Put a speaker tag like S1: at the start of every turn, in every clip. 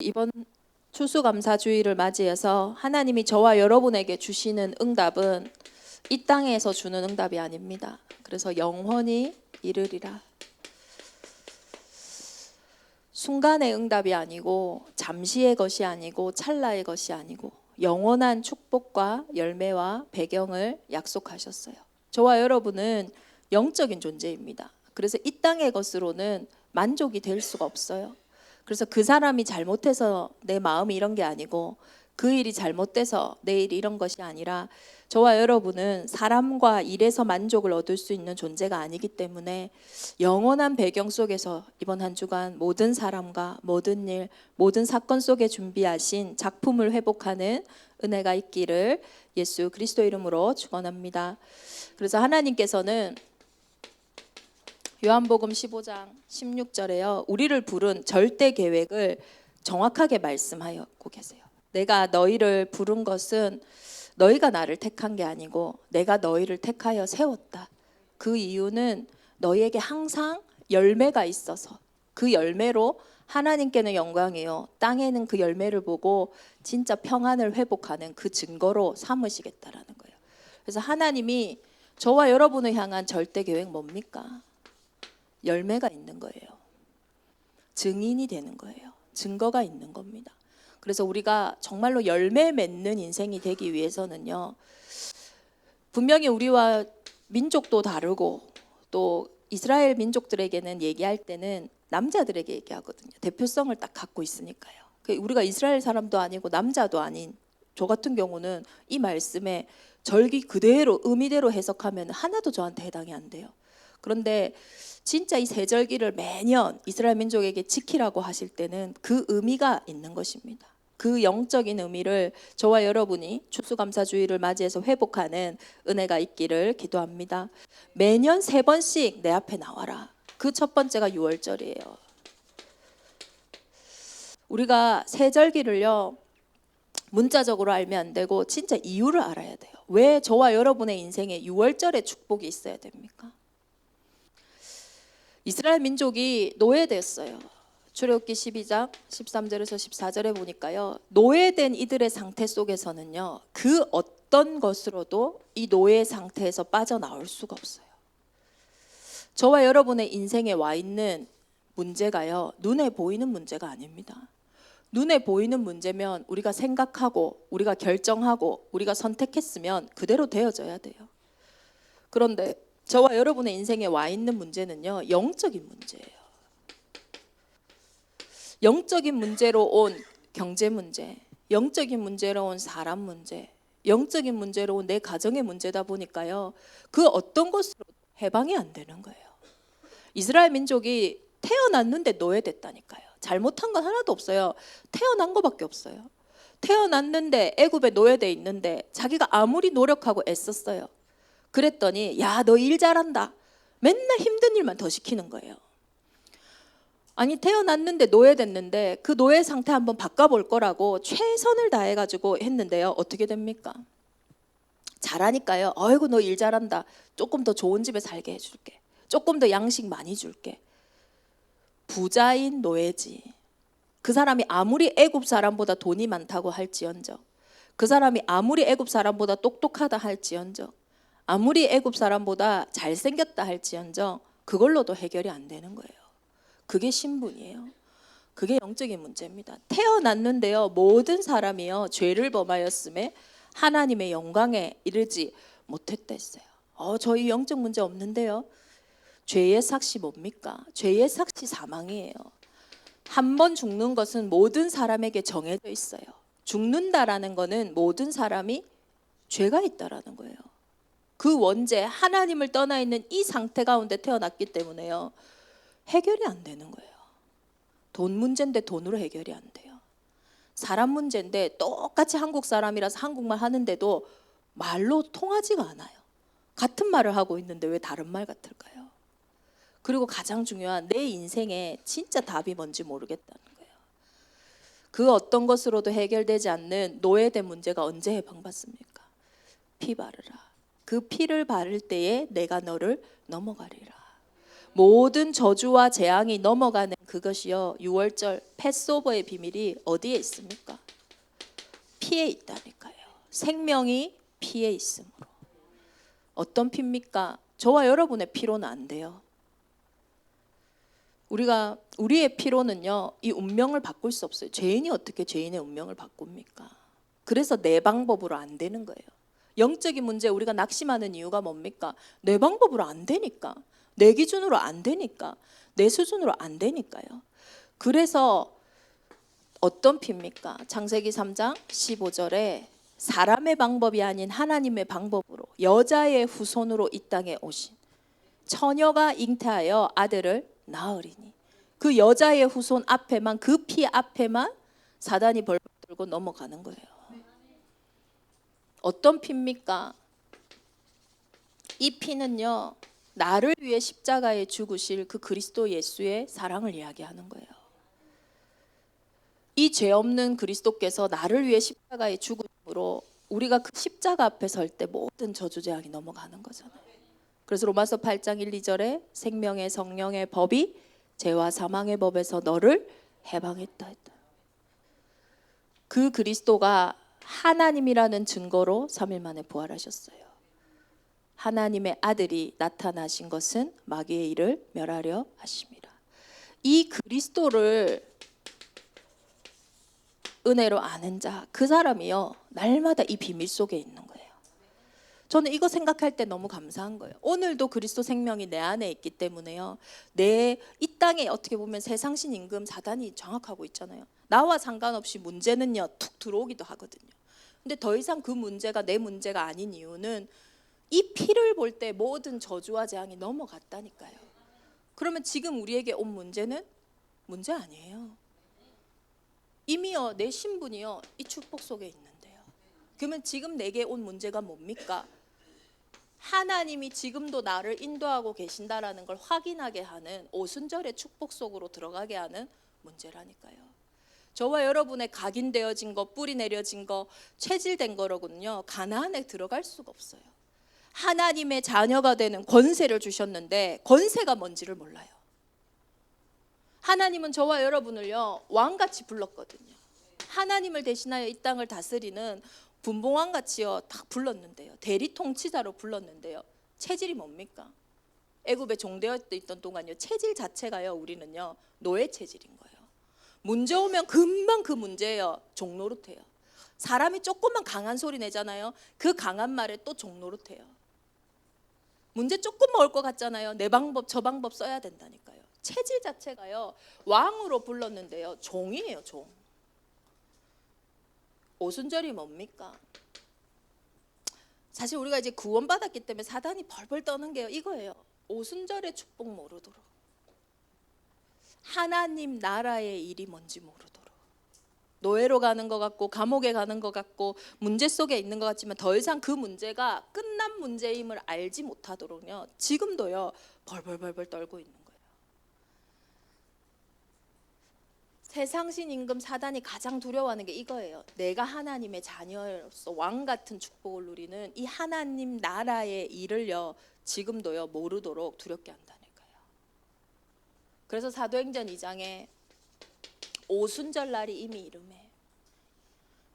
S1: 이번 추수감사주의를 맞이해서 하나님이 저와 여러분에게 주시는 응답은 이 땅에서 주는 응답이 아닙니다. 그래서 영원히 이르리라. 순간의 응답이 아니고 잠시의 것이 아니고 찰나의 것이 아니고 영원한 축복과 열매와 배경을 약속하셨어요. 저와 여러분은 영적인 존재입니다. 그래서 이 땅의 것으로는 만족이 될 수가 없어요. 그래서 그 사람이 잘못해서 내 마음이 이런 게 아니고 그 일이 잘못돼서 내 일이 이런 것이 아니라 저와 여러분은 사람과 일에서 만족을 얻을 수 있는 존재가 아니기 때문에 영원한 배경 속에서 이번 한 주간 모든 사람과 모든 일, 모든 사건 속에 준비하신 작품을 회복하는 은혜가 있기를 예수 그리스도 이름으로 축원합니다. 그래서 하나님께서는 요한복음 15장 16절에요. 우리를 부른 절대 계획을 정확하게 말씀하고 계세요. 내가 너희를 부른 것은 너희가 나를 택한 게 아니고 내가 너희를 택하여 세웠다. 그 이유는 너희에게 항상 열매가 있어서 그 열매로 하나님께는 영광이요 땅에는 그 열매를 보고 진짜 평안을 회복하는 그 증거로 삼으시겠다라는 거예요. 그래서 하나님이 저와 여러분을 향한 절대 계획 뭡니까? 열매가 있는 거예요. 증인이 되는 거예요. 증거가 있는 겁니다. 그래서 우리가 정말로 열매 맺는 인생이 되기 위해서는요, 분명히 우리와 민족도 다르고 또 이스라엘 민족들에게는 얘기할 때는 남자들에게 얘기하거든요. 대표성을 딱 갖고 있으니까요. 우리가 이스라엘 사람도 아니고 남자도 아닌 저 같은 경우는 이 말씀에 절기 그대로 의미대로 해석하면 하나도 저한테 해당이 안 돼요. 그런데 진짜 이 세절기를 매년 이스라엘 민족에게 지키라고 하실 때는 그 의미가 있는 것입니다. 그 영적인 의미를 저와 여러분이 추수감사주의를 맞이해서 회복하는 은혜가 있기를 기도합니다. 매년 3번씩 내 앞에 나와라. 그 첫 번째가 6월절이에요. 우리가 세절기를요 문자적으로 알면 안 되고 진짜 이유를 알아야 돼요. 왜 저와 여러분의 인생에 6월절의 축복이 있어야 됩니까? 이스라엘 민족이 노예됐어요. 출애굽기 12장 13절에서 14절에 보니까요. 노예된 이들의 상태 속에서는요. 그 어떤 것으로도 이 노예 상태에서 빠져나올 수가 없어요. 저와 여러분의 인생에 와 있는 문제가요. 눈에 보이는 문제가 아닙니다. 눈에 보이는 문제면 우리가 생각하고 우리가 결정하고 우리가 선택했으면 그대로 되어져야 돼요. 그런데 저와 여러분의 인생에 와 있는 문제는요. 영적인 문제예요. 영적인 문제로 온 경제 문제, 영적인 문제로 온 사람 문제, 영적인 문제로 온 내 가정의 문제다 보니까요. 그 어떤 것으로 해방이 안 되는 거예요. 이스라엘 민족이 태어났는데 노예됐다니까요. 잘못한 건 하나도 없어요. 태어난 것밖에 없어요. 태어났는데 애굽에 노예돼 있는데 자기가 아무리 노력하고 애썼어요. 그랬더니 야, 너 일 잘한다. 맨날 힘든 일만 더 시키는 거예요. 아니 태어났는데 노예됐는데 그 노예 상태 한번 바꿔볼 거라고 최선을 다해가지고 했는데요. 어떻게 됩니까? 잘하니까요. 아이고 너 일 잘한다. 조금 더 좋은 집에 살게 해줄게. 조금 더 양식 많이 줄게. 부자인 노예지. 그 사람이 아무리 애굽 사람보다 돈이 많다고 할지언정, 그 사람이 아무리 애굽 사람보다 똑똑하다 할지언정, 아무리 애굽 사람보다 잘생겼다 할지언정 그걸로도 해결이 안 되는 거예요. 그게 신분이에요. 그게 영적인 문제입니다. 태어났는데요. 모든 사람이요. 죄를 범하였음에 하나님의 영광에 이르지 못했다 했어요. 저희 영적 문제 없는데요. 죄의 삭시 뭡니까? 죄의 삭시 사망이에요. 한 번 죽는 것은 모든 사람에게 정해져 있어요. 죽는다라는 거는 모든 사람이 죄가 있다라는 거예요. 그 원죄 하나님을 떠나 있는 이 상태 가운데 태어났기 때문에요. 해결이 안 되는 거예요. 돈 문제인데 돈으로 해결이 안 돼요. 사람 문제인데 똑같이 한국 사람이라서 한국말 하는데도 말로 통하지가 않아요. 같은 말을 하고 있는데 왜 다른 말 같을까요? 그리고 가장 중요한 내 인생에 진짜 답이 뭔지 모르겠다는 거예요. 그 어떤 것으로도 해결되지 않는 노예된 문제가 언제 해방받습니까? 피 바르라. 그 피를 바를 때에 내가 너를 넘어가리라. 모든 저주와 재앙이 넘어가는 그것이요, 6월절 패스오버의 비밀이 어디에 있습니까? 피에 있다니까요. 생명이 피에 있으므로. 어떤 피입니까? 저와 여러분의 피로는 안 돼요. 우리의 피로는요, 이 운명을 바꿀 수 없어요. 죄인이 어떻게 죄인의 운명을 바꿉니까? 그래서 내 방법으로 안 되는 거예요. 영적인 문제 우리가 낙심하는 이유가 뭡니까? 내 방법으로 안 되니까, 내 기준으로 안 되니까, 내 수준으로 안 되니까요. 그래서 어떤 피입니까? 창세기 3장 15절에 사람의 방법이 아닌 하나님의 방법으로 여자의 후손으로 이 땅에 오신 처녀가 잉태하여 아들을 낳으리니, 그 여자의 후손 앞에만, 그 피 앞에만 사단이 벌벌 떨고 넘어가는 거예요. 어떤 피입니까? 이 피는요, 나를 위해 십자가에 죽으실 그 그리스도 예수의 사랑을 이야기하는 거예요. 이 죄 없는 그리스도께서 나를 위해 십자가에 죽음으로 우리가 그 십자가 앞에 설 때 모든 저주 재앙이 넘어가는 거잖아요. 그래서 로마서 8장 1, 2절에 생명의 성령의 법이 죄와 사망의 법에서 너를 해방했다 했다. 그 그리스도가 하나님이라는 증거로 3일 만에 부활하셨어요. 하나님의 아들이 나타나신 것은 마귀의 일을 멸하려 하심이라. 이 그리스도를 은혜로 아는 자, 그 사람이요, 날마다 이 비밀 속에 있는 거예요. 저는 이거 생각할 때 너무 감사한 거예요. 오늘도 그리스도 생명이 내 안에 있기 때문에요, 내 이 땅에 어떻게 보면 세상신 임금 사단이 장악하고 있잖아요. 나와 상관없이 문제는요 툭 들어오기도 하거든요. 근데 더 이상 그 문제가 내 문제가 아닌 이유는 이 피를 볼 때 모든 저주와 재앙이 넘어갔다니까요. 그러면 지금 우리에게 온 문제는 문제 아니에요. 이미요, 내 신분이요 이 축복 속에 있는데요. 그러면 지금 내게 온 문제가 뭡니까? 하나님이 지금도 나를 인도하고 계신다라는 걸 확인하게 하는, 오순절의 축복 속으로 들어가게 하는 문제라니까요. 저와 여러분의 각인되어진 거, 뿌리 내려진 거, 체질된 거로군요, 가나안에 들어갈 수가 없어요. 하나님의 자녀가 되는 권세를 주셨는데 권세가 뭔지를 몰라요. 하나님은 저와 여러분을요 왕같이 불렀거든요. 하나님을 대신하여 이 땅을 다스리는 분봉왕같이요 딱 불렀는데요, 대리 통치자로 불렀는데요, 체질이 뭡니까? 애굽에 종되어 있던 동안요 체질 자체가요 우리는요 노예 체질인 거예요. 문제 오면 금방 그 문제예요 종노릇해요. 사람이 조금만 강한 소리 내잖아요, 그 강한 말에 또 종노릇해요. 문제 조금만 올 것 같잖아요, 내 방법 저 방법 써야 된다니까요. 체질 자체가요 왕으로 불렀는데요 종이에요, 종. 오순절이 뭡니까? 사실 우리가 이제 구원받았기 때문에 사단이 벌벌 떠는 게요 이거예요. 오순절의 축복 모르도록, 하나님 나라의 일이 뭔지 모르도록, 노예로 가는 것 같고 감옥에 가는 것 같고 문제 속에 있는 것 같지만 더 이상 그 문제가 끝난 문제임을 알지 못하도록요 지금도요 벌벌벌벌 떨고 있는 거예요. 세상신 임금 사단이 가장 두려워하는 게 이거예요. 내가 하나님의 자녀로서 왕 같은 축복을 누리는 이 하나님 나라의 일을요 지금도요 모르도록 두렵게 한다니까요. 그래서 사도행전 2장에 오순절 날이 이미 이름해.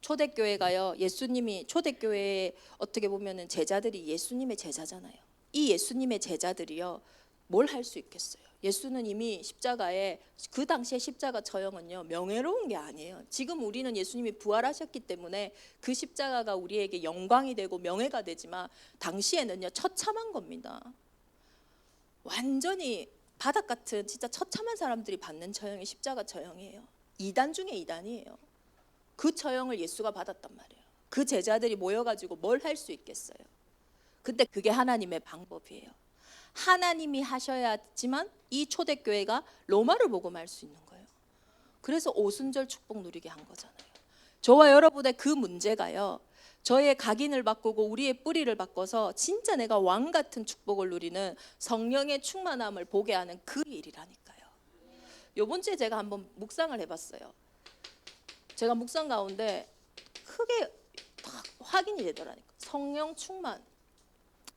S1: 초대교회가요, 예수님이 초대교회에 어떻게 보면은 제자들이 예수님의 제자잖아요. 이 예수님의 제자들이요 뭘 할 수 있겠어요? 예수는 이미 십자가에, 그 당시에 십자가 처형은요 명예로운 게 아니에요. 지금 우리는 예수님이 부활하셨기 때문에 그 십자가가 우리에게 영광이 되고 명예가 되지만 당시에는요 처참한 겁니다. 완전히 바닥 같은 진짜 처참한 사람들이 받는 처형이 십자가 처형이에요. 2단 중에 2단이에요. 그 처형을 예수가 받았단 말이에요. 그 제자들이 모여가지고 뭘 할 수 있겠어요? 근데 그게 하나님의 방법이에요. 하나님이 하셔야지만 이 초대교회가 로마를 복음할 수 있는 거예요. 그래서 오순절 축복 누리게 한 거잖아요. 저와 여러분의 그 문제가요 저의 각인을 바꾸고 우리의 뿌리를 바꿔서 진짜 내가 왕 같은 축복을 누리는 성령의 충만함을 보게 하는 그 일이라니까요. 요번 주에 제가 한번 묵상을 해봤어요. 제가 묵상 가운데 크게 확인이 되더라니까. 성령 충만.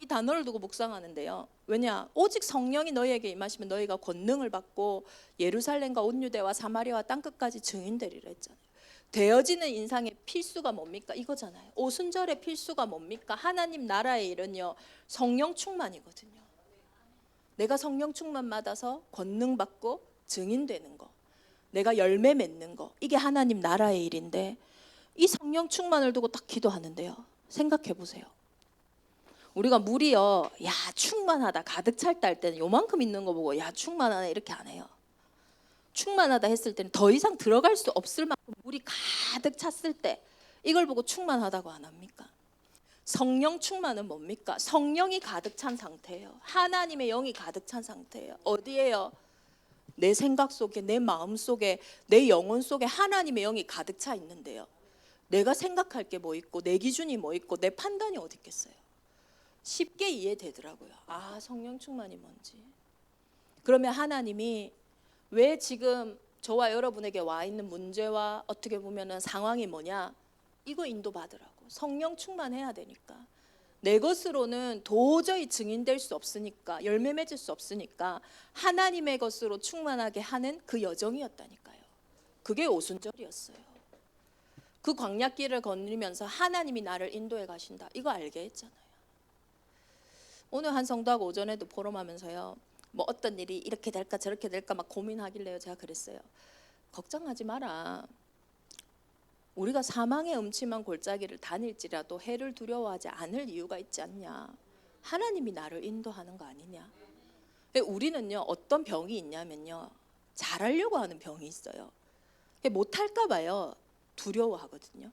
S1: 이 단어를 두고 묵상하는데요. 왜냐? 오직 성령이 너희에게 임하시면 너희가 권능을 받고 예루살렘과 온 유대와 사마리아와 땅끝까지 증인되리라 했잖아요. 되어지는 인상의 필수가 뭡니까? 이거잖아요. 오순절의 필수가 뭡니까? 하나님 나라의 일은요, 성령 충만이거든요. 내가 성령 충만 받아서 권능 받고 증인되는 거, 내가 열매 맺는 거, 이게 하나님 나라의 일인데, 이 성령 충만을 두고 딱 기도하는데요. 생각해 보세요. 우리가 물이요, 야 충만하다, 가득 찰다 할 때는 요만큼 있는 거 보고 야 충만하네 이렇게 안 해요. 충만하다 했을 때는 더 이상 들어갈 수 없을 만큼 물이 가득 찼을 때 이걸 보고 충만하다고 안 합니까? 성령 충만은 뭡니까? 성령이 가득 찬 상태예요. 하나님의 영이 가득 찬 상태예요. 어디에요? 내 생각 속에, 내 마음 속에, 내 영혼 속에 하나님의 영이 가득 차 있는데요. 내가 생각할 게 뭐 있고 내 기준이 뭐 있고 내 판단이 어디 있겠어요? 쉽게 이해되더라고요. 아, 성령 충만이 뭔지. 그러면 하나님이 왜 지금 저와 여러분에게 와 있는 문제와 어떻게 보면은 상황이 뭐냐? 이거 인도받으라고. 성령 충만해야 되니까. 내 것으로는 도저히 증인될 수 없으니까, 열매 맺을 수 없으니까 하나님의 것으로 충만하게 하는 그 여정이었다니까요. 그게 오순절이었어요. 그 광야길을 거니면서 하나님이 나를 인도해 가신다. 이거 알게 했잖아요. 오늘 한 성도하고 오전에도 포럼하면서요, 뭐 어떤 일이 이렇게 될까 저렇게 될까 막 고민하길래요. 제가 그랬어요. 걱정하지 마라. 우리가 사망의 음침한 골짜기를 다닐지라도 해를 두려워하지 않을 이유가 있지 않냐. 하나님이 나를 인도하는 거 아니냐. 우리는요, 어떤 병이 있냐면요, 잘하려고 하는 병이 있어요. 못할까 봐요. 두려워하거든요.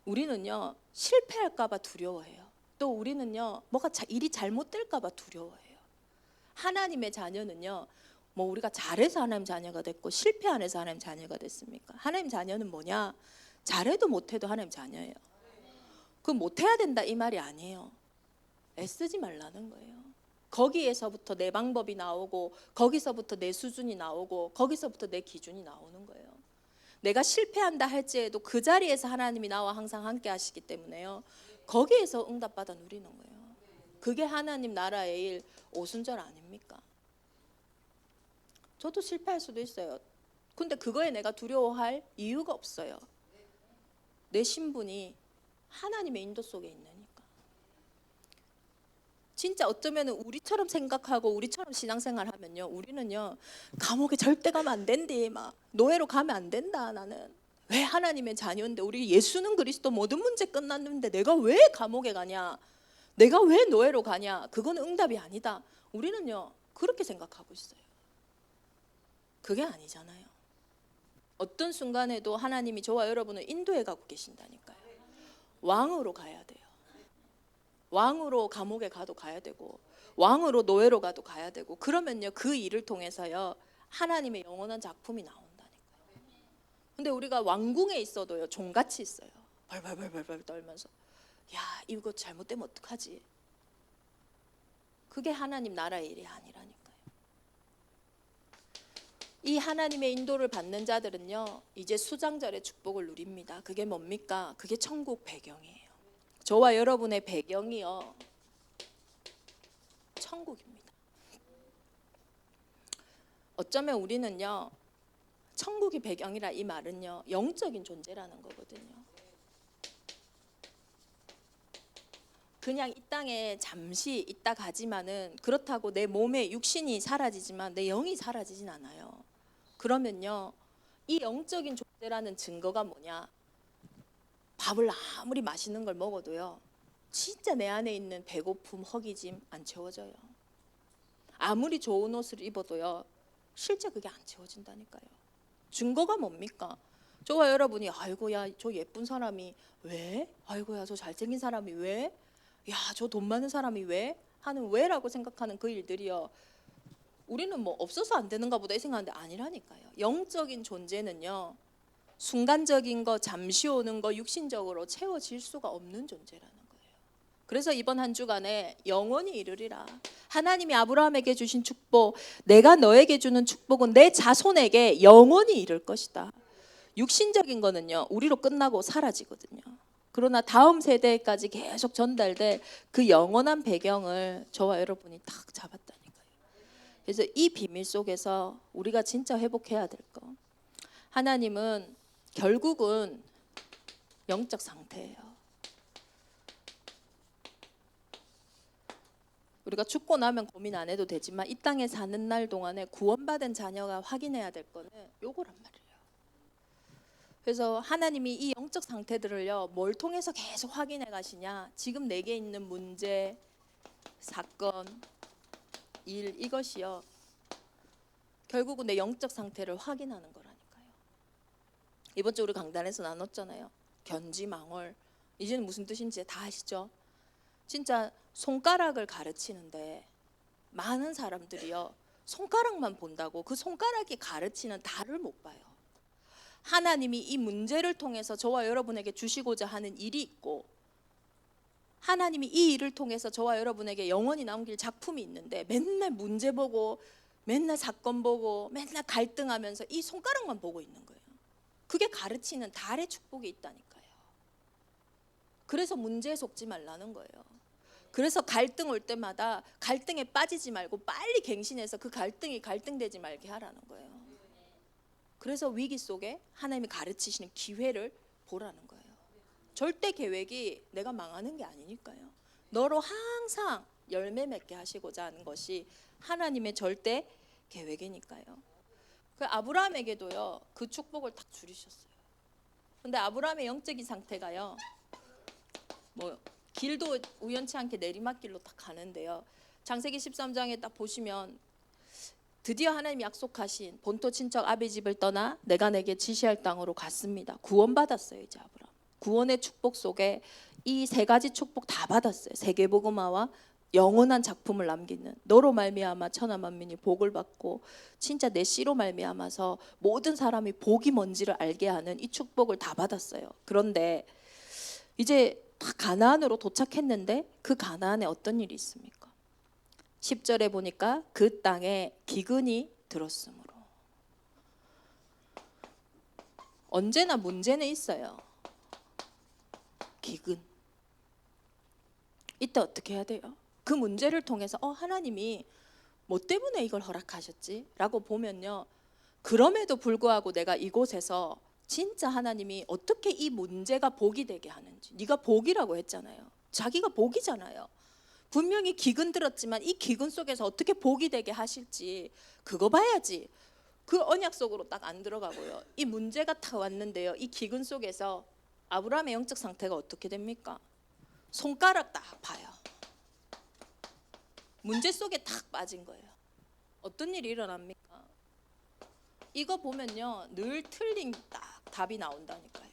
S1: 우리는요, 실패할까 봐 두려워해요. 또 우리는요, 뭐가 일이 잘못될까 봐 두려워해요. 하나님의 자녀는요, 뭐 우리가 잘해서 하나님 자녀가 됐고 실패 안 해서 하나님 자녀가 됐습니까? 하나님 자녀는 뭐냐? 잘해도 못해도 하나님 자녀예요. 그 못해야 된다 이 말이 아니에요. 애쓰지 말라는 거예요. 거기에서부터 내 방법이 나오고, 거기서부터 내 수준이 나오고, 거기서부터 내 기준이 나오는 거예요. 내가 실패한다 할지라도 그 자리에서 하나님이 나와 항상 함께 하시기 때문에요, 거기에서 응답받아 누리는 거예요. 그게 하나님 나라의 일, 오순절 아닙니까? 저도 실패할 수도 있어요. 근데 그거에 내가 두려워할 이유가 없어요. 내 신분이 하나님의 인도 속에 있으니까. 진짜 어쩌면 우리처럼 생각하고 우리처럼 신앙생활 하면요, 우리는요, 감옥에 절대 가면 안 된대, 막 노예로 가면 안 된다. 나는 왜 하나님의 자녀인데, 우리 예수는 그리스도 모든 문제 끝났는데 내가 왜 감옥에 가냐, 내가 왜 노예로 가냐. 그거는 응답이 아니다. 우리는요, 그렇게 생각하고 있어요. 그게 아니잖아요. 어떤 순간에도 하나님이 저와 여러분을 인도해 가고 계신다니까요. 왕으로 가야 돼요. 왕으로 감옥에 가도 가야 되고, 왕으로 노예로 가도 가야 되고, 그러면요, 그 일을 통해서요, 하나님의 영원한 작품이 나온다니까요. 근데 우리가 왕궁에 있어도요, 종같이 있어요. 벌벌벌벌 떨면서, 야, 이거 잘못되면 어떡하지? 그게 하나님 나라의 일이 아니라니까요. 이 하나님의 인도를 받는 자들은요, 이제 수장절의 축복을 누립니다. 그게 뭡니까? 그게 천국 배경이에요. 저와 여러분의 배경이요, 천국입니다. 어쩌면 우리는요, 천국이 배경이라 이 말은요, 영적인 존재라는 거거든요. 그냥 이 땅에 잠시 있다 가지만은, 그렇다고 내 몸의 육신이 사라지지만 내 영이 사라지진 않아요. 그러면요, 이 영적인 존재라는 증거가 뭐냐? 밥을 아무리 맛있는 걸 먹어도요, 진짜 내 안에 있는 배고픔, 허기짐 안 채워져요. 아무리 좋은 옷을 입어도요, 실제 그게 안 채워진다니까요. 증거가 뭡니까? 저와 여러분이 아이고야 저 예쁜 사람이 왜? 아이고야 저 잘생긴 사람이 왜? 야 저 돈 많은 사람이 왜? 하는 왜라고 생각하는 그 일들이요, 우리는 뭐 없어서 안 되는가 보다 이 생각하는데 아니라니까요. 영적인 존재는요, 순간적인 거, 잠시 오는 거, 육신적으로 채워질 수가 없는 존재라는 거예요. 그래서 이번 한 주간에 영원히 이르리라. 하나님이 아브라함에게 주신 축복, 내가 너에게 주는 축복은 내 자손에게 영원히 이를 것이다. 육신적인 거는요, 우리로 끝나고 사라지거든요. 그러나 다음 세대까지 계속 전달될 그 영원한 배경을 저와 여러분이 딱 잡았다니까요. 그래서 이 비밀 속에서 우리가 진짜 회복해야 될 거. 하나님은 결국은 영적 상태예요. 우리가 죽고 나면 고민 안 해도 되지만 이 땅에 사는 날 동안에 구원받은 자녀가 확인해야 될 거는 요거란 말이에요. 그래서 하나님이 이 영적 상태들을요, 뭘 통해서 계속 확인해 가시냐? 지금 내게 있는 문제, 사건, 일, 이것이요, 결국은 내 영적 상태를 확인하는 거라니까요. 이번 주 우리 강단에서 나눴잖아요. 견지망월. 이제는 무슨 뜻인지 다 아시죠? 진짜 손가락을 가르치는데 많은 사람들이요, 손가락만 본다고 그 손가락이 가르치는 달을 못 봐요. 하나님이 이 문제를 통해서 저와 여러분에게 주시고자 하는 일이 있고, 하나님이 이 일을 통해서 저와 여러분에게 영원히 남길 작품이 있는데, 맨날 문제 보고 맨날 사건 보고 맨날 갈등하면서 이 손가락만 보고 있는 거예요. 그게 가르치는 달의 축복이 있다니까요. 그래서 문제에 속지 말라는 거예요. 그래서 갈등 올 때마다 갈등에 빠지지 말고 빨리 갱신해서 그 갈등이 갈등되지 말게 하라는 거예요. 그래서 위기 속에 하나님이 가르치시는 기회를 보라는 거예요. 절대 계획이 내가 망하는 게 아니니까요. 너로 항상 열매 맺게 하시고자 하는 것이 하나님의 절대 계획이니까요. 그 아브라함에게도요, 그 축복을 딱 줄이셨어요. 근데 아브라함의 영적인 상태가요, 뭐 길도 우연치 않게 내리막길로 딱 가는데요, 창세기 13장에 딱 보시면 드디어 하나님이 약속하신 본토 친척 아비 집을 떠나 내가 내게 지시할 땅으로 갔습니다. 구원받았어요. 이제 아브라함 구원의 축복 속에 이 세 가지 축복 다 받았어요. 세계복음화와 영원한 작품을 남기는, 너로 말미암아 천하 만민이 복을 받고 진짜 내 씨로 말미암아서 모든 사람이 복이 뭔지를 알게 하는 이 축복을 다 받았어요. 그런데 이제 다 가나안으로 도착했는데 그 가나안에 어떤 일이 있습니까? 10절에 보니까 그 땅에 기근이 들었으므로. 언제나 문제는 있어요. 기근. 이때 어떻게 해야 돼요? 그 문제를 통해서 하나님이 뭐 때문에 이걸 허락하셨지? 라고 보면요, 그럼에도 불구하고 내가 이곳에서 진짜 하나님이 어떻게 이 문제가 복이 되게 하는지. 네가 복이라고 했잖아요. 자기가 복이잖아요. 분명히 기근 들었지만 이 기근 속에서 어떻게 복이 되게 하실지 그거 봐야지. 그 언약 속으로 딱 안 들어가고요, 이 문제가 딱 왔는데요, 이 기근 속에서 아브라함의 영적 상태가 어떻게 됩니까? 손가락 딱 봐요. 문제 속에 딱 빠진 거예요. 어떤 일이 일어납니까? 이거 보면요, 늘 틀린 딱 답이 나온다니까요.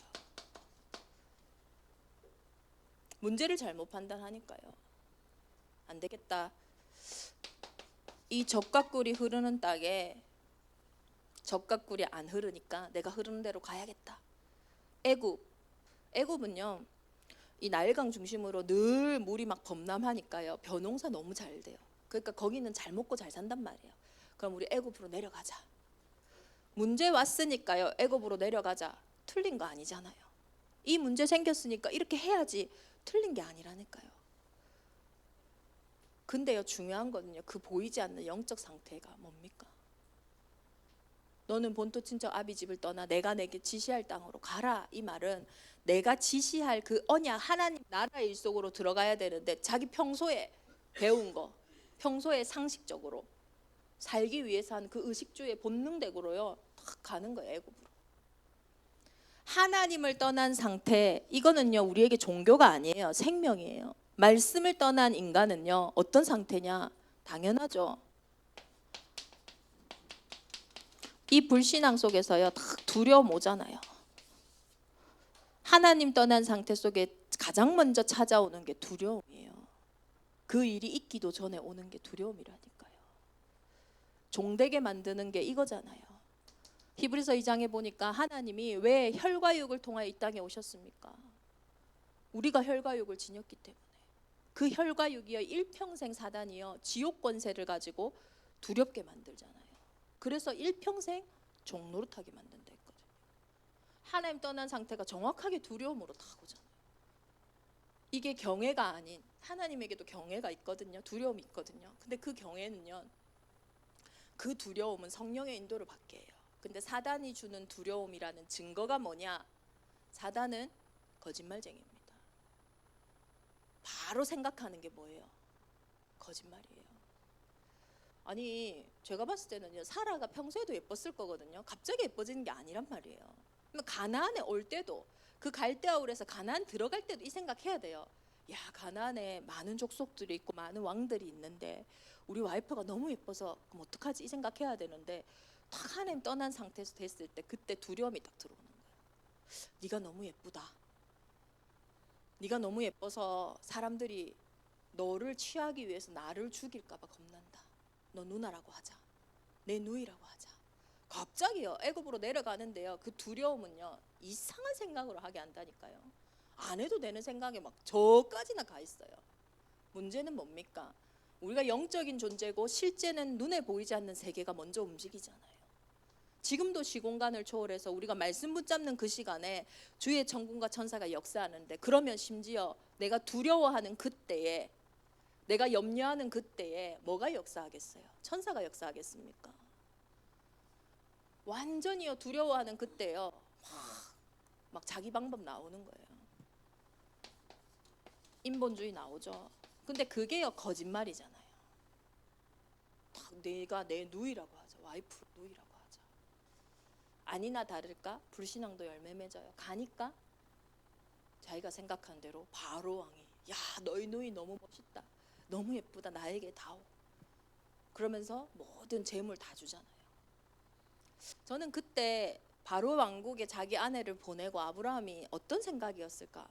S1: 문제를 잘못 판단하니까요. 안 되겠다. 이 젖과 꿀이 흐르는 땅에 젖과 꿀이 안 흐르니까 내가 흐르는 대로 가야겠다. 애굽은요, 이 나일강 중심으로 늘 물이 막 범람하니까요, 벼농사 너무 잘 돼요. 그러니까 거기는 잘 먹고 잘 산단 말이에요. 그럼 우리 애굽으로 내려가자. 문제 왔으니까요, 애굽으로 내려가자. 틀린 거 아니잖아요. 이 문제 생겼으니까 이렇게 해야지. 틀린 게 아니라니까요. 근데요, 중요한 거는요, 그 보이지 않는 영적 상태가 뭡니까? 너는 본토 친척 아비 집을 떠나 내가 내게 지시할 땅으로 가라. 이 말은 내가 지시할 그 언약, 하나님 나라의 일 속으로 들어가야 되는데 자기 평소에 배운 거, 평소에 상식적으로 살기 위해서 한 그 의식주의 본능대로요 탁 가는 거예요. 애굽으로. 하나님을 떠난 상태, 이거는요 우리에게 종교가 아니에요. 생명이에요. 말씀을 떠난 인간은요 어떤 상태냐? 당연하죠. 이 불신앙 속에서요 딱 두려움 오잖아요. 하나님 떠난 상태 속에 가장 먼저 찾아오는 게 두려움이에요. 그 일이 있기도 전에 오는 게 두려움이라니까요. 종되게 만드는 게 이거잖아요. 히브리서 2장에 보니까 하나님이 왜 혈과 육을 통하여 이 땅에 오셨습니까? 우리가 혈과 육을 지녔기 때문에. 그 혈과 육이요 일평생 사단이요 지옥 권세를 가지고 두렵게 만들잖아요. 그래서 일평생 종노릇하게 만든다 했거든요. 하나님 떠난 상태가 정확하게 두려움으로 다 오잖아요. 이게 경외가 아닌, 하나님에게도 경외가 있거든요. 두려움이 있거든요. 근데 그 경외는요, 그 두려움은 성령의 인도를 받게 해요. 근데 사단이 주는 두려움이라는 증거가 뭐냐? 사단은 거짓말쟁이입니다. 바로 생각하는 게 뭐예요? 거짓말이에요. 아니, 제가 봤을 때는요, 사라가 평소에도 예뻤을 거거든요. 갑자기 예뻐지는 게 아니란 말이에요. 가나안에 올 때도, 그 갈대아울에서 가나안 들어갈 때도 이 생각해야 돼요. 야, 가나안에 많은 족속들이 있고 많은 왕들이 있는데 우리 와이프가 너무 예뻐서 그럼 어떡하지? 이 생각해야 되는데, 딱 하나님 떠난 상태에서 됐을 때 그때 두려움이 딱 들어오는 거예요. 네가 너무 예쁘다. 네가 너무 예뻐서 사람들이 너를 취하기 위해서 나를 죽일까 봐 겁난다. 너 누나라고 하자. 내 누이라고 하자. 갑자기요, 애굽으로 내려가는데요, 그 두려움은요, 이상한 생각으로 하게 한다니까요. 안 해도 되는 생각에 막 저까지나 가 있어요. 문제는 뭡니까? 우리가 영적인 존재고 실제는 눈에 보이지 않는 세계가 먼저 움직이잖아요. 지금도 시공간을 초월해서 우리가 말씀 붙잡는 그 시간에 주의 천군과 천사가 역사하는데, 그러면 심지어 내가 두려워하는 그때에, 내가 염려하는 그때에 뭐가 역사하겠어요? 천사가 역사하겠습니까? 완전히요, 두려워하는 그때요, 막 자기 방법 나오는 거예요. 인본주의 나오죠. 근데 그게요, 거짓말이잖아요. 내가 내 누이라고 하자. 와이프 누이라고 하자. 아니나 다를까 불신앙도 열매 맺어요. 가니까 자기가 생각한 대로 바로 왕이, 야, 너희 누이 너무 멋있다, 너무 예쁘다, 나에게 다오. 그러면서 모든 재물 다 주잖아요. 저는 그때 바로 왕국에 자기 아내를 보내고 아브라함이 어떤 생각이었을까?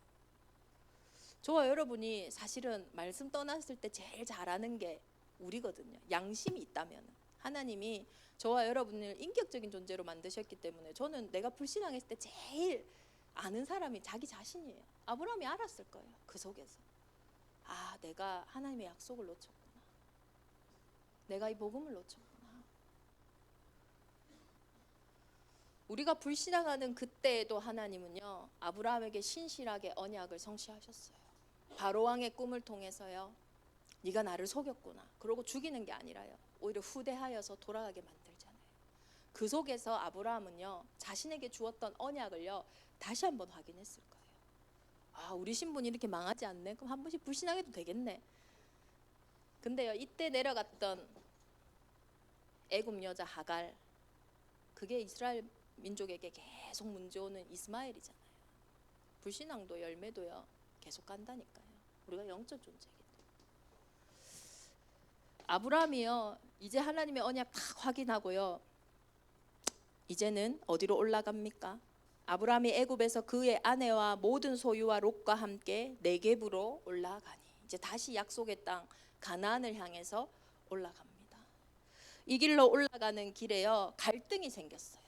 S1: 저와 여러분이 사실은 말씀 떠났을 때 제일 잘하는 게 우리거든요. 양심이 있다면. 하나님이 저와 여러분을 인격적인 존재로 만드셨기 때문에, 저는 내가 불신앙했을 때 제일 아는 사람이 자기 자신이에요. 아브라함이 알았을 거예요. 그 속에서. 아, 내가 하나님의 약속을 놓쳤구나. 내가 이 복음을 놓쳤구나. 우리가 불신앙하는 그때에도 하나님은요, 아브라함에게 신실하게 언약을 성취하셨어요. 바로왕의 꿈을 통해서요, 네가 나를 속였구나, 그러고 죽이는 게 아니라요, 오히려 후대하여서 돌아가게 만들잖아요. 그 속에서 아브라함은요, 자신에게 주었던 언약을요, 다시 한번 확인했을 거예요. 아, 우리 신분이 이렇게 망하지 않네. 그럼 한 번씩 불신앙해도 되겠네. 근데요, 이때 내려갔던 애굽 여자 하갈, 그게 이스라엘 민족에게 계속 문제 오는 이스마엘이잖아요. 불신앙도 열매도요, 계속 간다니까요. 우리가 영적 존재이기 때문에. 아브라함이요, 이제 하나님의 언약 딱 확인하고요, 이제는 어디로 올라갑니까? 아브라함이 애굽에서 그의 아내와 모든 소유와 롯과 함께 네겝으로 올라가니, 이제 다시 약속의 땅 가나안을 향해서 올라갑니다. 이 길로 올라가는 길에요, 갈등이 생겼어요.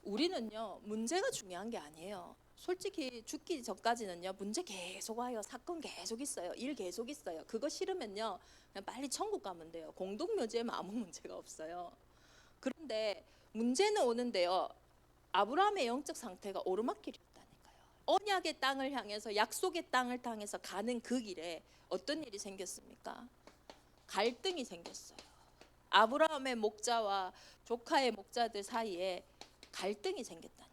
S1: 우리는요, 문제가 중요한 게 아니에요. 솔직히 죽기 전까지는요, 문제 계속 와요. 사건 계속 있어요. 일 계속 있어요. 그거 싫으면요, 그냥 빨리 천국 가면 돼요. 공동묘지에는 아무 문제가 없어요. 그런데 문제는 오는데요, 아브라함의 영적 상태가 오르막길이었다니까요. 언약의 땅을 향해서, 약속의 땅을 향해서 가는 그 길에 어떤 일이 생겼습니까? 갈등이 생겼어요. 아브라함의 목자와 조카의 목자들 사이에 갈등이 생겼다니까요.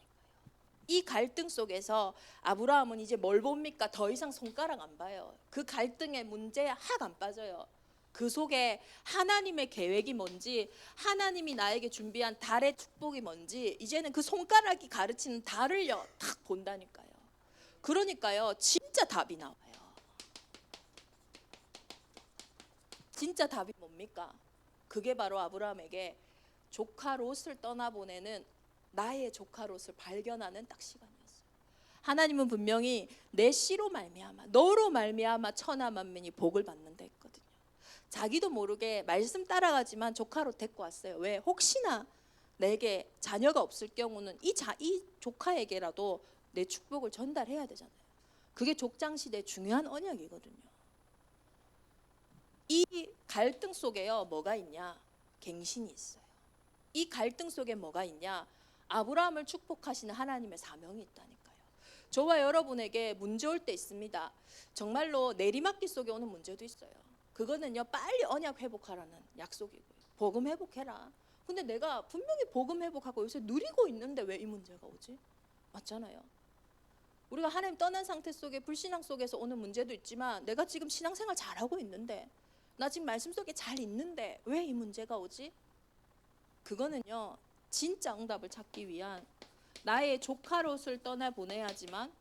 S1: 이 갈등 속에서 아브라함은 이제 뭘 봅니까? 더 이상 손가락 안 봐요. 그 갈등의 문제에 확 안 빠져요. 그 속에 하나님의 계획이 뭔지, 하나님이 나에게 준비한 달의 축복이 뭔지, 이제는 그 손가락이 가르치는 달을요, 딱 본다니까요. 그러니까요, 진짜 답이 나와요. 진짜 답이 뭡니까? 그게 바로 아브라함에게 조카 롯을 떠나보내는, 나의 조카 롯을 발견하는 딱 시간이었어요. 하나님은 분명히 내 씨로 말미암아, 너로 말미암아 천하 만민이 복을 받는다 했거든요. 자기도 모르게 말씀 따라가지만 조카 롯 데리고 왔어요. 왜? 혹시나 내게 자녀가 없을 경우는 이 조카에게라도 내 축복을 전달해야 되잖아요. 그게 족장시대 중요한 언약이거든요. 이 갈등 속에요, 뭐가 있냐? 갱신이 있어요. 이 갈등 속에 뭐가 있냐? 아브라함을 축복하시는 하나님의 사명이 있다니까요. 저와 여러분에게 문제 올 때 있습니다. 정말로 내리막길 속에 오는 문제도 있어요. 그거는요, 빨리 언약 회복하라는 약속이고요. 복음 회복해라. 근데 내가 분명히 복음 회복하고 요새 누리고 있는데 왜 이 문제가 오지? 맞잖아요. 우리가 하나님 떠난 상태 속에 불신앙 속에서 오는 문제도 있지만 내가 지금 신앙생활 잘하고 있는데, 나 지금 말씀 속에 잘 있는데 왜 이 문제가 오지? 그거는요, 진짜 응답을 찾기 위한 나의 조카 롯을 떠나보내야지만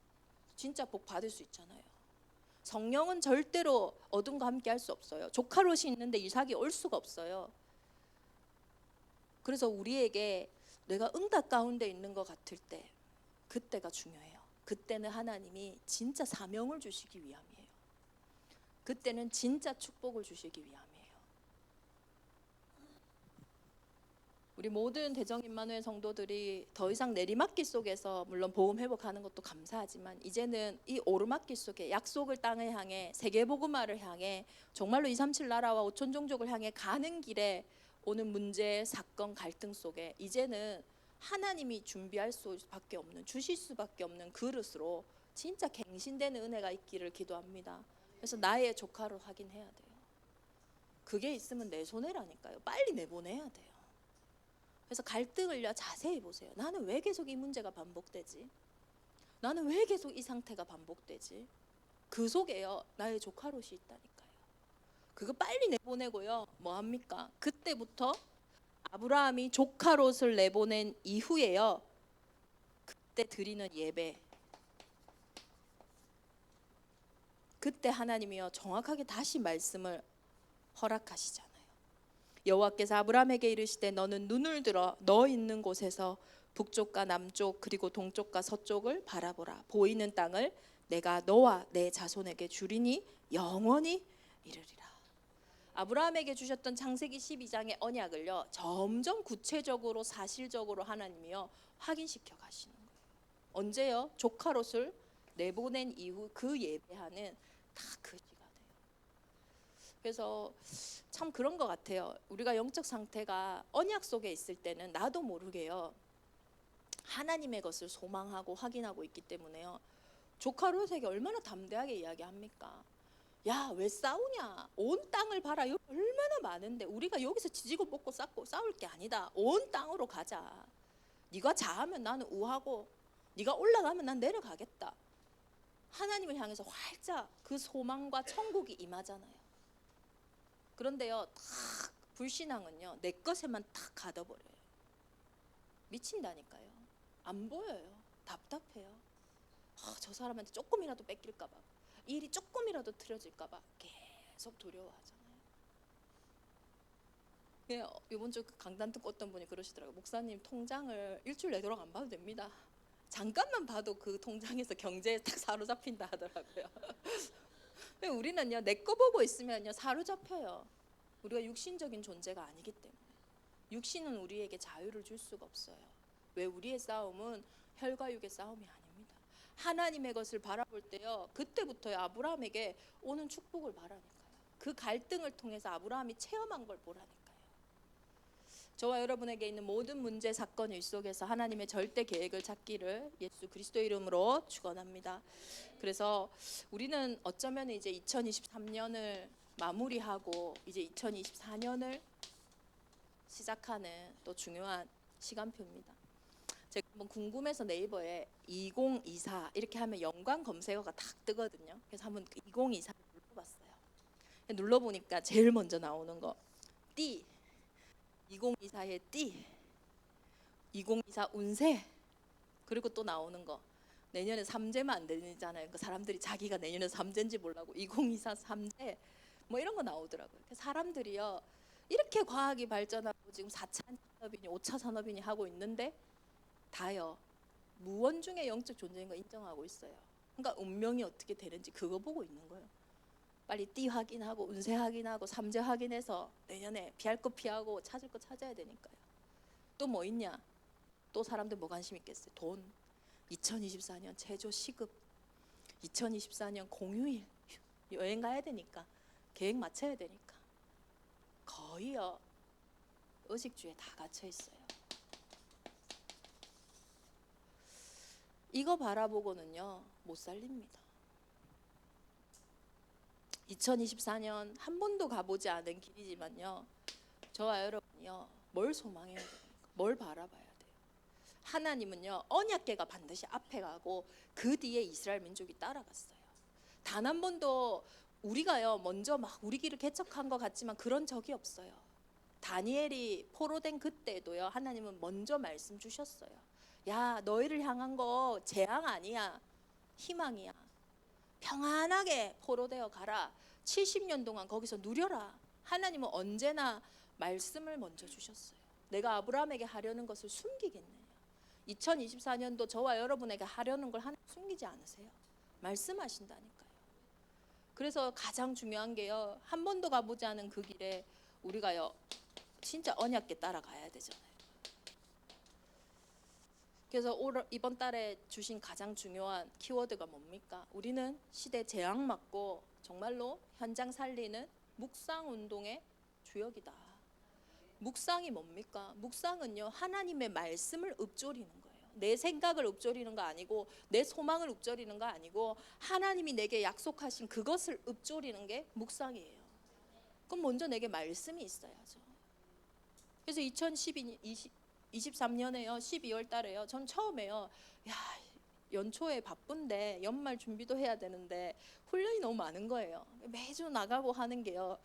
S1: 진짜 복 받을 수 있잖아요. 성령은 절대로 어둠과 함께 할 수 없어요. 조카 롯이 있는데 이삭이 올 수가 없어요. 그래서 우리에게 내가 응답 가운데 있는 것 같을 때, 그때가 중요해요. 그때는 하나님이 진짜 사명을 주시기 위함이에요. 그때는 진짜 축복을 주시기 위함이에요. 우리 모든 대정 임마누엘 성도들이 더 이상 내리막길 속에서 물론 복음 회복하는 것도 감사하지만 이제는 이 오르막길 속에 약속을 땅을 향해 세계복음화를 향해 정말로 237 나라와 5천 종족을 향해 가는 길에 오는 문제, 사건, 갈등 속에 이제는 하나님이 준비할 수밖에 없는, 주실 수밖에 없는 그릇으로 진짜 갱신되는 은혜가 있기를 기도합니다. 그래서 나의 조카로 확인해야 돼요. 그게 있으면 내 손해라니까요. 빨리 내보내야 돼요. 그래서 갈등을요, 자세히 보세요. 나는 왜 계속 이 문제가 반복되지? 나는 왜 계속 이 상태가 반복되지? 그 속에요, 나의 조카 롯이 있다니까요. 그거 빨리 내보내고요, 뭐 합니까? 그때부터 아브라함이 조카 롯을 내보낸 이후에요, 그때 드리는 예배, 그때 하나님이요 정확하게 다시 말씀을 허락하시잖아요. 여호와께서 아브라함에게 이르시되 너는 눈을 들어 너 있는 곳에서 북쪽과 남쪽 그리고 동쪽과 서쪽을 바라보라. 보이는 땅을 내가 너와 내 자손에게 주리니 영원히 이르리라. 아브라함에게 주셨던 창세기 12장의 언약을요, 점점 구체적으로 사실적으로 하나님이요 확인시켜 가시는 거예요. 언제요? 조카 롯을 내보낸 이후 그 예배하는 다 그 시가 돼요. 그래서 참 그런 것 같아요. 우리가 영적 상태가 언약 속에 있을 때는 나도 모르게요, 하나님의 것을 소망하고 확인하고 있기 때문에요, 조카 롯에게 얼마나 담대하게 이야기합니까? 야, 왜 싸우냐? 온 땅을 봐라. 여기 얼마나 많은데 우리가 여기서 지지고 볶고 쌓고 싸울 게 아니다. 온 땅으로 가자. 네가 자하면 나는 우하고 네가 올라가면 난 내려가겠다. 하나님을 향해서 활짝 그 소망과 천국이 임하잖아요. 그런데요, 탁 불신앙은요 내 것에만 탁 가둬버려요. 미친다니까요. 안 보여요. 답답해요. 저 사람한테 조금이라도 뺏길까 봐, 일이 조금이라도 틀어질까 봐 계속 두려워하잖아요. 이번 주 강단 듣고 어떤 분이 그러시더라고요. 목사님, 통장을 일주일 내도록 안 봐도 됩니다. 잠깐만 봐도 그 통장에서 경제에 딱 사로잡힌다 하더라고요. 우리는요 내 거 보고 있으면요 사로잡혀요. 우리가 육신적인 존재가 아니기 때문에. 육신은 우리에게 자유를 줄 수가 없어요. 왜? 우리의 싸움은 혈과 육의 싸움이 아닙니다. 하나님의 것을 바라볼 때요, 그때부터요 아브라함에게 오는 축복을 바라니까요. 그 갈등을 통해서 아브라함이 체험한 걸 보라니까요. 저와 여러분에게 있는 모든 문제, 사건 일 속에서 하나님의 절대 계획을 찾기를 예수 그리스도의 이름으로 축원합니다. 그래서 우리는 어쩌면 이제 2023년을 마무리하고 이제 2024년을 시작하는 또 중요한 시간표입니다. 제가 한번 궁금해서 네이버에 2024 이렇게 하면 연관 검색어가 딱 뜨거든요. 그래서 한번 2024를 눌러봤어요. 눌러보니까 제일 먼저 나오는 거 띠, 2024의 띠, 2024 운세, 그리고 또 나오는 거 내년에 삼재만 안 되잖아요. 그 사람들이 자기가 내년에 삼재인지 몰라고 2024 삼재 뭐 이런 거 나오더라고요. 사람들이요 이렇게 과학이 발전하고 지금 4차 산업이니 5차 산업이니 하고 있는데 다요 무언중의 영적 존재인 거 인정하고 있어요. 그러니까 운명이 어떻게 되는지 그거 보고 있는 거예요. 빨리 띠 확인하고 운세 확인하고 삼재 확인해서 내년에 피할 거 피하고 찾을 거 찾아야 되니까요. 또 뭐 있냐? 또 사람들 뭐 관심 있겠어요? 돈. 2024년 제조 시급, 2024년 공휴일, 여행 가야 되니까 계획 맞춰야 되니까 거의요 의식주에 다 갇혀 있어요. 이거 바라보고는요 못 살립니다. 2024년 한 번도 가보지 않은 길이지만요, 저와 여러분이요 뭘 소망해야 됩니까? 뭘 바라봐야 돼요? 하나님은요 언약궤가 반드시 앞에 가고 그 뒤에 이스라엘 민족이 따라갔어요. 단 한 번도 우리가요 먼저 막 우리 길을 개척한 것 같지만 그런 적이 없어요. 다니엘이 포로된 그때도요 하나님은 먼저 말씀 주셨어요. 야, 너희를 향한 거 재앙 아니야, 희망이야. 평안하게 포로되어 가라. 70년 동안 거기서 누려라. 하나님은 언제나 말씀을 먼저 주셨어요. 내가 아브라함에게 하려는 것을 숨기겠느냐. 2024년도 저와 여러분에게 하려는 걸 하나님 숨기지 않으세요. 말씀하신다니까요. 그래서 가장 중요한 게요, 한 번도 가보지 않은 그 길에 우리가요 진짜 언약궤 따라가야 되잖아요. 그래서 이번 달에 주신 가장 중요한 키워드가 뭡니까? 우리는 시대 재앙 맞고 정말로 현장 살리는 묵상 운동의 주역이다. 묵상이 뭡니까? 묵상은요 하나님의 말씀을 읊조리는 거예요. 내 생각을 읊조리는 거 아니고, 내 소망을 읊조리는 거 아니고, 하나님이 내게 약속하신 그것을 읊조리는 게 묵상이에요. 그럼 먼저 내게 말씀이 있어야죠. 그래서 2023년에요 12월 달에요 전 처음에요, 야, 연초에 바쁜데 연말 준비도 해야 되는데 훈련이 너무 많은 거예요. 매주 나가고 하는 게요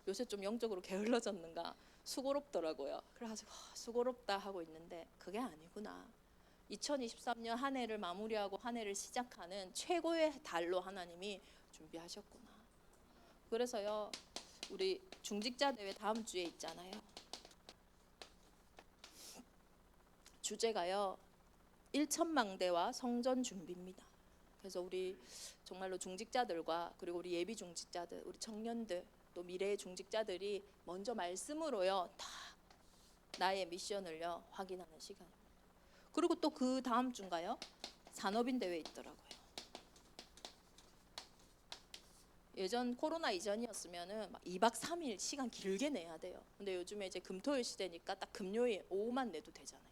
S1: 요새 좀 영적으로 게을러졌는가 수고롭더라고요. 그래가지고 수고롭다 하고 있는데 그게 아니구나. 2023년 한 해를 마무리하고 한 해를 시작하는 최고의 달로 하나님이 준비하셨구나. 그래서요 우리 중직자 대회 다음 주에 있잖아요. 주제가요 1천망대와 성전 준비입니다. 그래서 우리 정말로 중직자들과 그리고 우리 예비 중직자들, 우리 청년들, 또 미래의 중직자들이 먼저 말씀으로요 다 나의 미션을요 확인하는 시간입니다. 그리고 또 그 다음 주인가요? 산업인 대회 있더라고요. 예전 코로나 이전이었으면은 막 2박 3일 시간 길게 내야 돼요. 근데 요즘에 이제 금토일 시대니까 딱 금요일 오후만 내도 되잖아요.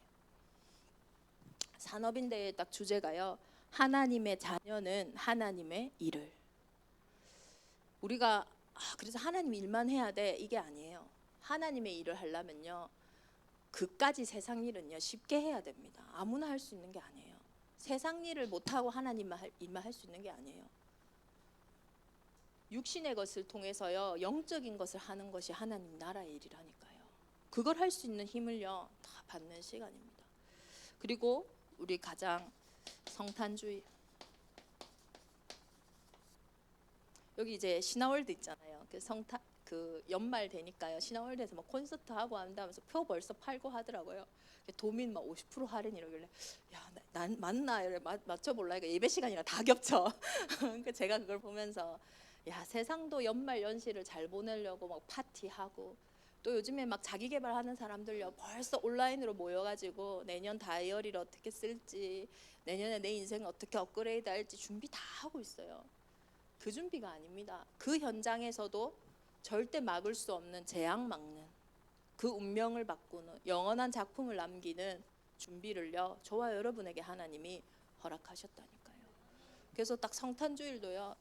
S1: 산업인 대회 딱 주제가요, 하나님의 자녀는 하나님의 일을. 우리가 그래서 하나님 일만 해야 돼 이게 아니에요. 하나님의 일을 하려면요 그까지 세상 일은요 쉽게 해야 됩니다. 아무나 할 수 있는 게 아니에요. 세상 일을 못하고 하나님만 일만 할 수 있는 게 아니에요. 육신의 것을 통해서요 영적인 것을 하는 것이 하나님 나라의 일이라니까요. 그걸 할 수 있는 힘을요 다 받는 시간입니다. 그리고 우리 가장 성탄주의, 여기 이제 신화월드 있잖아요. 그 연말 되니까요 신화월드에서 막 콘서트 하고 한다면서 표 벌써 팔고 하더라고요. 도민 막 50% 할인 이러길래 야, 난 맞나 이래 맞춰볼라. 예배 시간이랑 다 겹쳐. 그러니까 제가 그걸 보면서 야, 세상도 연말 연시를 잘 보내려고 막 파티하고, 또 요즘에 막 자기 개발하는 사람들요 벌써 온라인으로 모여가지고 내년 다이어리를 어떻게 쓸지, 내년에 내 인생 어떻게 업그레이드 할지 준비 다 하고 있어요. 그 준비가 아닙니다. 그 현장에서도 절대 막을 수 없는 재앙 막는, 그 운명을 바꾸는 영원한 작품을 남기는 준비를요 저와 여러분에게 하나님이 허락하셨다니까요. 그래서 딱 성탄주일도요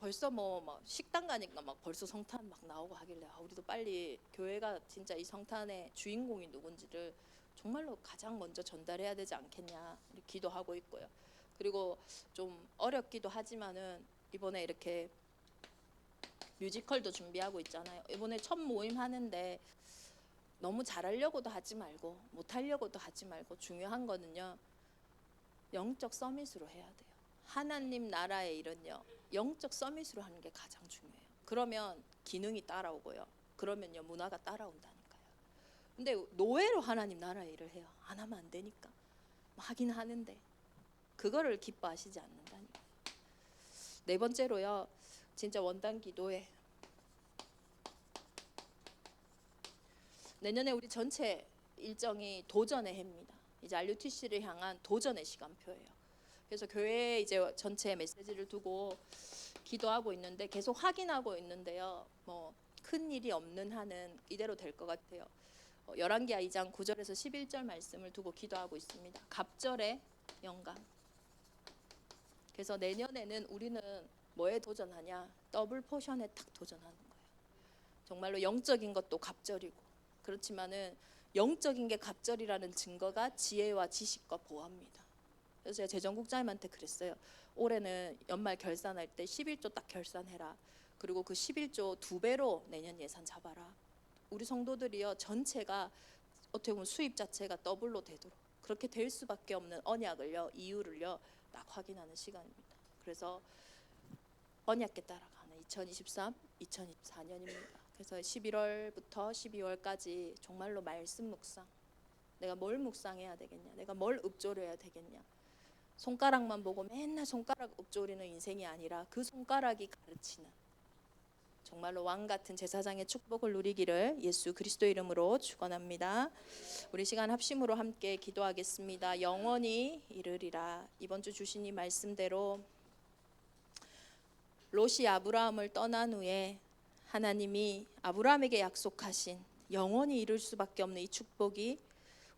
S1: 벌써 뭐 막 식당 가니까 막 벌써 성탄 막 나오고 하길래 우리도 빨리 교회가 진짜 이 성탄의 주인공이 누군지를 정말로 가장 먼저 전달해야 되지 않겠냐 기도하고 있고요. 그리고 좀 어렵기도 하지만은 이번에 이렇게 뮤지컬도 준비하고 있잖아요. 이번에 첫 모임 하는데 너무 잘하려고도 하지 말고 못하려고도 하지 말고, 중요한 거는요 영적 서밋으로 해야 돼요. 하나님 나라의 일은요 영적 서밋으로 하는 게 가장 중요해요. 그러면 기능이 따라오고요, 그러면요 문화가 따라온다니까요. 근데 노예로 하나님 나라의 일을 해요. 안 하면 안 되니까 하긴 하는데 그거를 기뻐하시지 않는다니까요. 네 번째로요 진짜 원단 기도회. 내년에 우리 전체 일정이 도전의 해입니다. 이제 RUTC를 향한 도전의 시간표예요. 그래서 교회에 이제 전체 메시지를 두고 기도하고 있는데 계속 확인하고 있는데요. 뭐 큰 일이 없는 한은 이대로 될 것 같아요. 열왕기하 2장 9절에서 11절 말씀을 두고 기도하고 있습니다. 갑절에 영감. 그래서 내년에는 우리는 뭐에 도전하냐? 더블 포션에 딱 도전하는 거예요. 정말로 영적인 것도 갑절이고, 그렇지만은 영적인 게 갑절이라는 증거가 지혜와 지식과 보화입니다. 그래서 제가 재정국장님한테 그랬어요. 올해는 연말 결산할 때 11조 딱 결산해라. 그리고 그 11조 2배로 내년 예산 잡아라. 우리 성도들이요, 전체가 어떻게 보면 수입 자체가 더블로 되도록 그렇게 될 수밖에 없는 언약을요, 이유를요 딱 확인하는 시간입니다. 그래서 언약께 따라가는 2023, 2024년입니다. 그래서 11월부터 12월까지 정말로 말씀 묵상, 내가 뭘 묵상해야 되겠냐, 내가 뭘 읊조려야 되겠냐, 손가락만 보고 맨날 손가락 읊조리는 인생이 아니라 그 손가락이 가르치는 정말로 왕 같은 제사장의 축복을 누리기를 예수 그리스도 이름으로 축원합니다. 우리 시간 합심으로 함께 기도하겠습니다. 영원히 이르리라. 이번 주 주신 이 말씀대로 롯이 아브라함을 떠난 후에 하나님이 아브라함에게 약속하신 영원히 이룰 수밖에 없는 이 축복이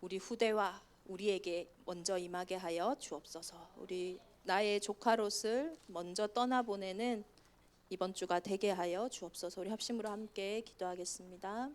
S1: 우리 후대와 우리에게 먼저 임하게 하여 주옵소서. 우리 나의 조카 롯을 먼저 떠나보내는 이번 주가 되게 하여 주옵소서. 우리 합심으로 함께 기도하겠습니다.